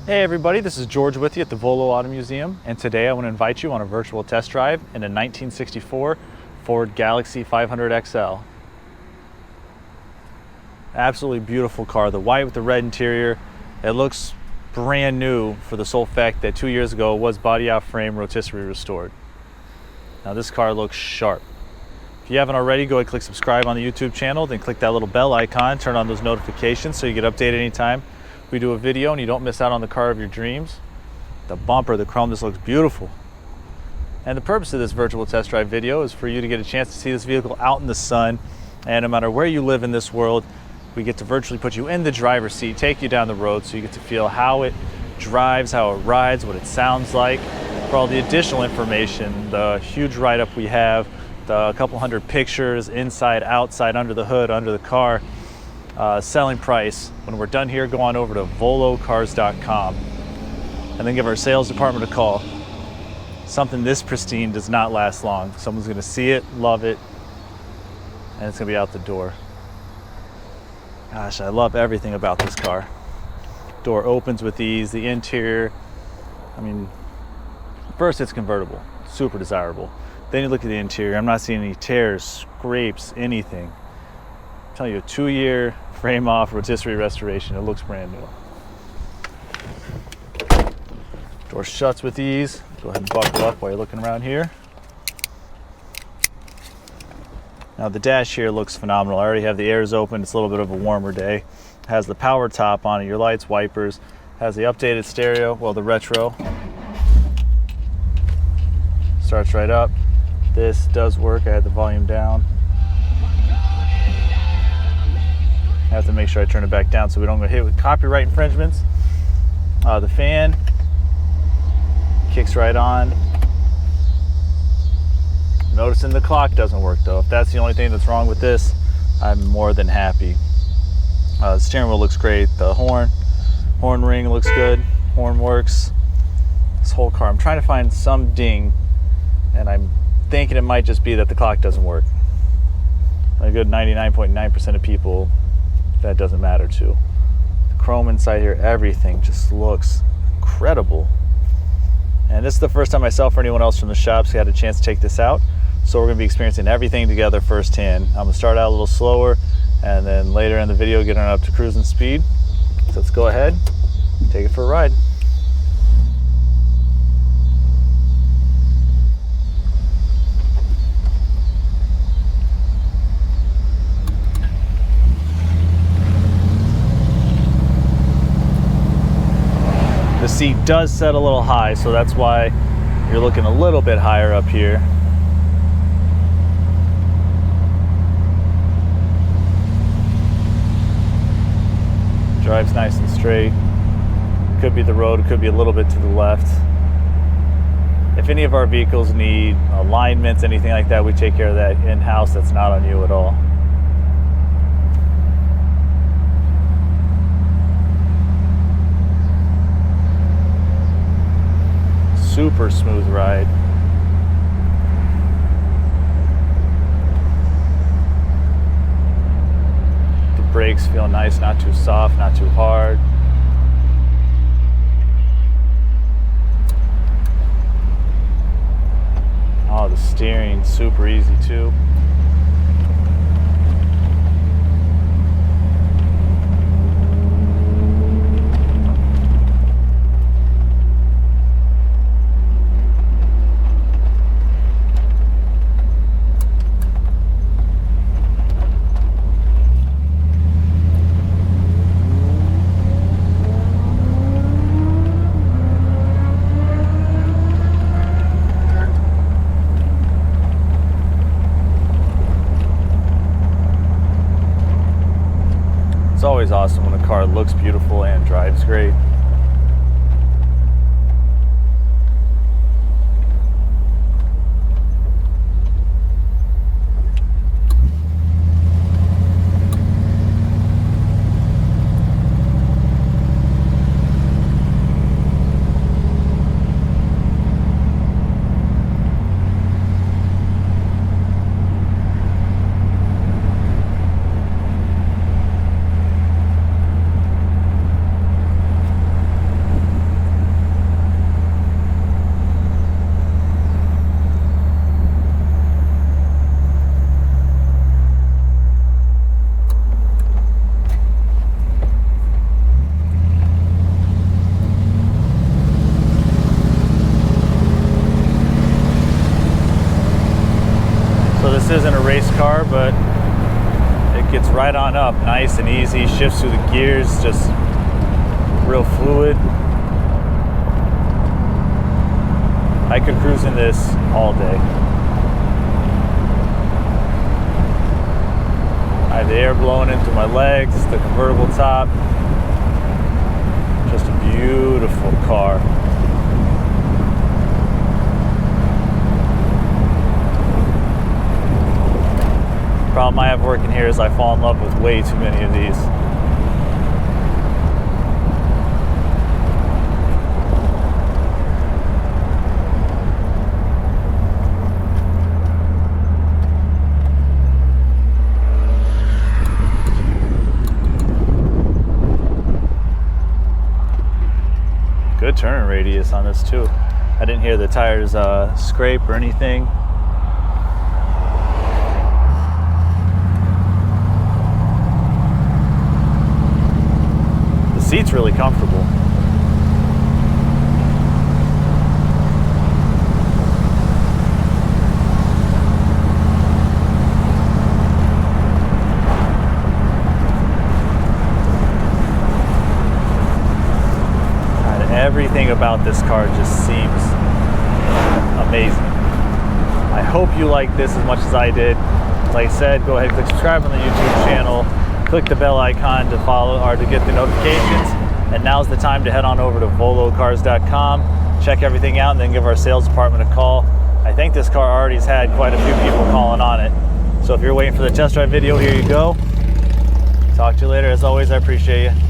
Hey everybody, this is George with you at the Volo Auto Museum, and today I want to invite you on a virtual test drive in a 1964 Ford Galaxie 500 XL. Absolutely beautiful car, the white with the red interior. It looks brand new for the sole fact that 2 years ago it was body out frame rotisserie restored. Now this car looks sharp. If you haven't already, go ahead and click subscribe on the YouTube channel, then click that little bell icon, turn on those notifications so you get updated anytime we do a video and you don't miss out on the car of your dreams. The bumper, the chrome, this looks beautiful. And the purpose of this virtual test drive video is for you to get a chance to see this vehicle out in the sun. And no matter where you live in this world, we get to virtually put you in the driver's seat, take you down the road so you get to feel how it drives, how it rides, what it sounds like. For all the additional information, the huge write-up we have, the couple hundred pictures inside, outside, under the hood, under the car, selling price. When we're done here, go on over to volocars.com and then give our sales department a call. Something this pristine does not last long. Someone's gonna see it, love it, and it's gonna be out the door. Gosh, I love everything about this car. Door opens with ease, the interior, I mean, first it's convertible, super desirable. Then you look at the interior, I'm not seeing any tears, scrapes, anything. I'm telling you, a 2-year frame off rotisserie restoration. It looks brand new. Door shuts with ease. Go ahead and buckle up while you're looking around here. Now the dash here looks phenomenal. I already have the airs open. It's a little bit of a warmer day. It has the power top on it, your lights, wipers. Has the updated stereo, well, the retro. Starts right up. This does work. I had the volume down. I have to make sure I turn it back down so we don't get hit with copyright infringements. The fan kicks right on. Noticing the clock doesn't work though. If that's the only thing that's wrong with this, I'm more than happy. The steering wheel looks great. The horn ring looks good. Horn works. This whole car, I'm trying to find some ding, and I'm thinking it might just be that the clock doesn't work. A good 99.9% of people, that doesn't matter to. The chrome inside here, everything just looks incredible. And this is the first time myself or anyone else from the shops had a chance to take this out. So we're gonna be experiencing everything together firsthand. I'm gonna start out a little slower and then later in the video getting up to cruising speed. So let's go ahead, take it for a ride. The seat does set a little high, so that's why you're looking a little bit higher up here. Drives nice and straight. Could be the road, it could be a little bit to the left. If any of our vehicles need alignments, anything like that, we take care of that in-house. That's not on you at all. Super smooth ride. The brakes feel nice, not too soft, not too hard. Oh, the steering, super easy too. It's always awesome when a car looks beautiful and drives great. car, but it gets right on up, nice and easy, shifts through the gears, just real fluid. I could cruise in this all day. I have the air blowing in through my legs, the convertible top. Just a beautiful car. Problem I have working here is I fall in love with way too many of these. Good turning radius on this too. I didn't hear the tires scrape or anything. The seat's really comfortable. Everything about this car just seems amazing. I hope you like this as much as I did. Like I said, go ahead and click subscribe on the YouTube channel. Click the bell icon to follow or to get the notifications. And now's the time to head on over to volocars.com, check everything out, and then give our sales department a call. I think this car already has had quite a few people calling on it. So if you're waiting for the test drive video, here you go. Talk to you later. As always, I appreciate you.